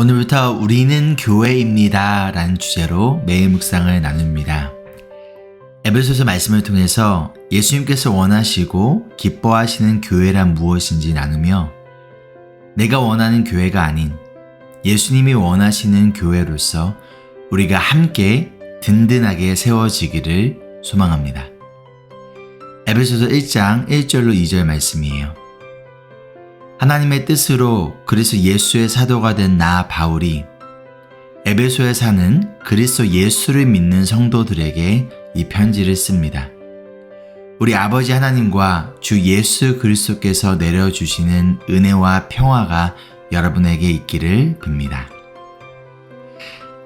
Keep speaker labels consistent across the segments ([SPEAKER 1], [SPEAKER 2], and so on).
[SPEAKER 1] 오늘부터 우리는 교회입니다 라는 주제로 매일 묵상을 나눕니다. 에베소서 말씀을 통해서 예수님께서 원하시고 기뻐하시는 교회란 무엇인지 나누며 내가 원하는 교회가 아닌 예수님이 원하시는 교회로서 우리가 함께 든든하게 세워지기를 소망합니다. 에베소서 1장 1절로 2절 말씀이에요. 하나님의 뜻으로 그리스도 예수의 사도가 된 나 바울이 에베소에 사는 그리스도 예수를 믿는 성도들에게 이 편지를 씁니다. 우리 아버지 하나님과 주 예수 그리스도께서 내려주시는 은혜와 평화가 여러분에게 있기를 빕니다.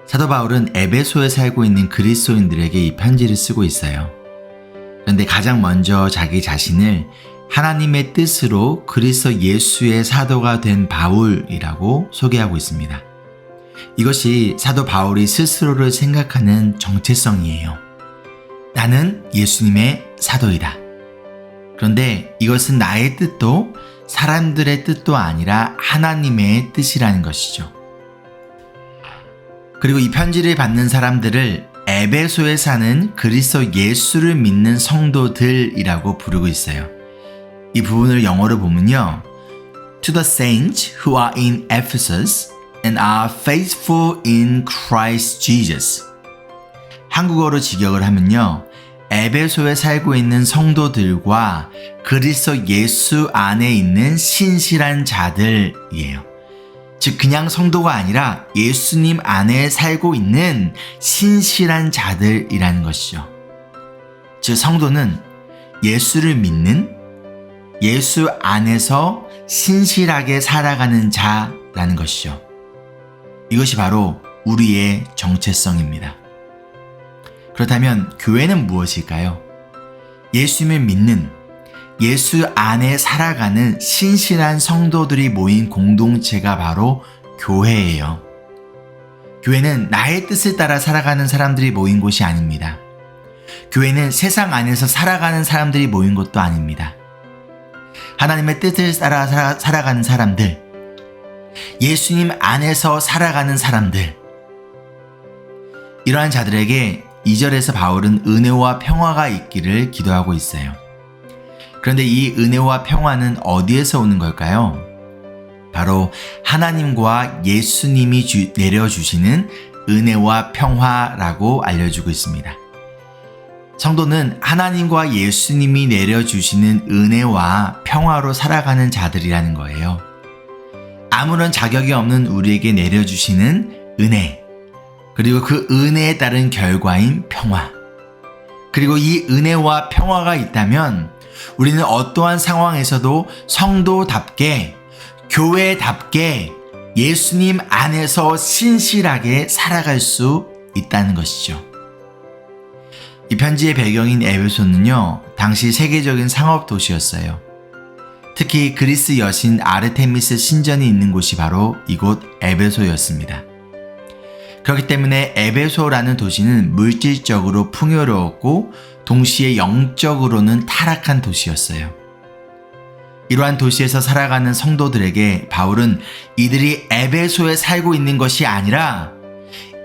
[SPEAKER 1] 사도 바울은 에베소에 살고 있는 그리스도인들에게 이 편지를 쓰고 있어요. 그런데 가장 먼저 자기 자신을 하나님의 뜻으로 그리스도 예수의 사도가 된 바울이라고 소개하고 있습니다. 이것이 사도 바울이 스스로를 생각하는 정체성이에요. 나는 예수님의 사도이다. 그런데 이것은 나의 뜻도 사람들의 뜻도 아니라 하나님의 뜻이라는 것이죠. 그리고 이 편지를 받는 사람들을 에베소에 사는 그리스도 예수를 믿는 성도들이라고 부르고 있어요. 이 부분을 영어로 보면요. To the saints who are in Ephesus and are faithful in Christ Jesus. 한국어로 직역을 하면요. 에베소에 살고 있는 성도들과 그리스도 예수 안에 있는 신실한 자들이에요. 즉 그냥 성도가 아니라 예수님 안에 살고 있는 신실한 자들이라는 것이죠. 즉 성도는 예수를 믿는 예수 안에서 신실하게 살아가는 자라는 것이죠. 이것이 바로 우리의 정체성입니다. 그렇다면 교회는 무엇일까요? 예수님을 믿는 예수 안에 살아가는 신실한 성도들이 모인 공동체가 바로 교회예요. 교회는 나의 뜻을 따라 살아가는 사람들이 모인 곳이 아닙니다. 교회는 세상 안에서 살아가는 사람들이 모인 곳도 아닙니다. 하나님의 뜻을 따라 살아가는 사람들, 예수님 안에서 살아가는 사람들, 이러한 자들에게 2절에서 바울은 은혜와 평화가 있기를 기도하고 있어요. 그런데 이 은혜와 평화는 어디에서 오는 걸까요? 바로 하나님과 예수님이 내려주시는 은혜와 평화라고 알려주고 있습니다. 성도는 하나님과 예수님이 내려주시는 은혜와 평화로 살아가는 자들이라는 거예요. 아무런 자격이 없는 우리에게 내려주시는 은혜, 그리고 그 은혜에 따른 결과인 평화, 그리고 이 은혜와 평화가 있다면 우리는 어떠한 상황에서도 성도답게, 교회답게 예수님 안에서 신실하게 살아갈 수 있다는 것이죠. 이 편지의 배경인 에베소는요, 당시 세계적인 상업 도시였어요. 특히 그리스 여신 아르테미스 신전이 있는 곳이 바로 이곳 에베소였습니다. 그렇기 때문에 에베소라는 도시는 물질적으로 풍요로웠고 동시에 영적으로는 타락한 도시였어요. 이러한 도시에서 살아가는 성도들에게 바울은 이들이 에베소에 살고 있는 것이 아니라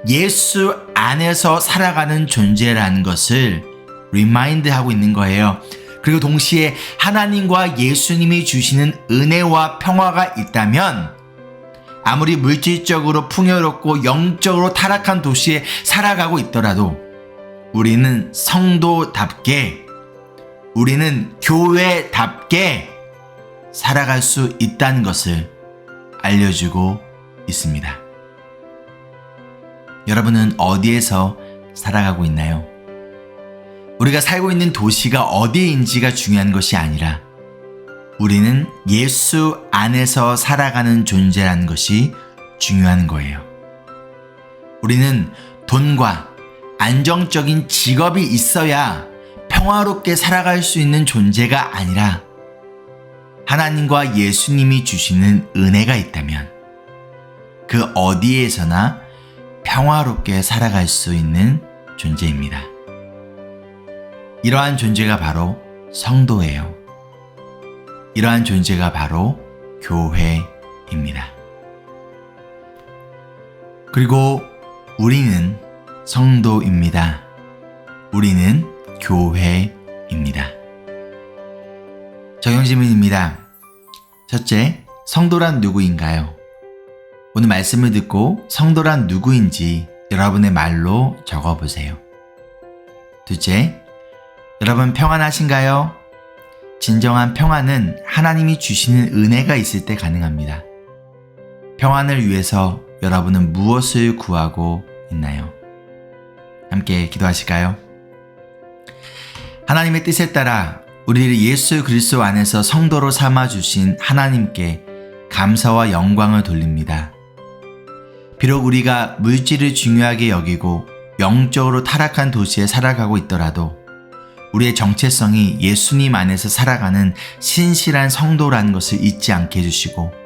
[SPEAKER 1] 예수 안에서 살아가는 존재라는 것을 리마인드하고 있는 거예요. 그리고 동시에 하나님과 예수님이 주시는 은혜와 평화가 있다면 아무리 물질적으로 풍요롭고 영적으로 타락한 도시에 살아가고 있더라도 우리는 성도답게, 우리는 교회답게 살아갈 수 있다는 것을 알려주고 있습니다. 여러분은 어디에서 살아가고 있나요? 우리가 살고 있는 도시가 어디인지가 중요한 것이 아니라 우리는 예수 안에서 살아가는 존재라는 것이 중요한 거예요. 우리는 돈과 안정적인 직업이 있어야 평화롭게 살아갈 수 있는 존재가 아니라 하나님과 예수님이 주시는 은혜가 있다면 그 어디에서나 평화롭게 살아갈 수 있는 존재입니다. 이러한 존재가 바로 성도예요. 이러한 존재가 바로 교회입니다. 그리고 우리는 성도입니다. 우리는 교회입니다. 적용 질문입니다. 첫째, 성도란 누구인가요? 오늘 말씀을 듣고 성도란 누구인지 여러분의 말로 적어보세요. 둘째, 여러분 평안하신가요? 진정한 평안은 하나님이 주시는 은혜가 있을 때 가능합니다. 평안을 위해서 여러분은 무엇을 구하고 있나요? 함께 기도하실까요? 하나님의 뜻에 따라 우리를 예수 그리스도 안에서 성도로 삼아주신 하나님께 감사와 영광을 돌립니다. 비록 우리가 물질을 중요하게 여기고 영적으로 타락한 도시에 살아가고 있더라도 우리의 정체성이 예수님 안에서 살아가는 신실한 성도라는 것을 잊지 않게 해주시고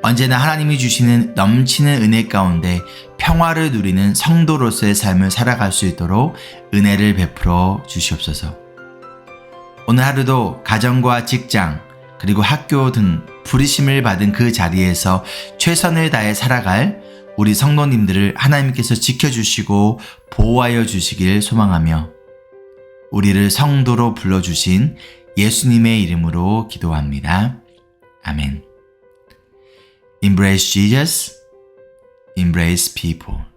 [SPEAKER 1] 언제나 하나님이 주시는 넘치는 은혜 가운데 평화를 누리는 성도로서의 삶을 살아갈 수 있도록 은혜를 베풀어 주시옵소서. 오늘 하루도 가정과 직장 그리고 학교 등 부르심을 받은 그 자리에서 최선을 다해 살아갈 우리 성도님들을 하나님께서 지켜주시고 보호하여 주시길 소망하며 우리를 성도로 불러주신 예수님의 이름으로 기도합니다. 아멘. Embrace Jesus, embrace people.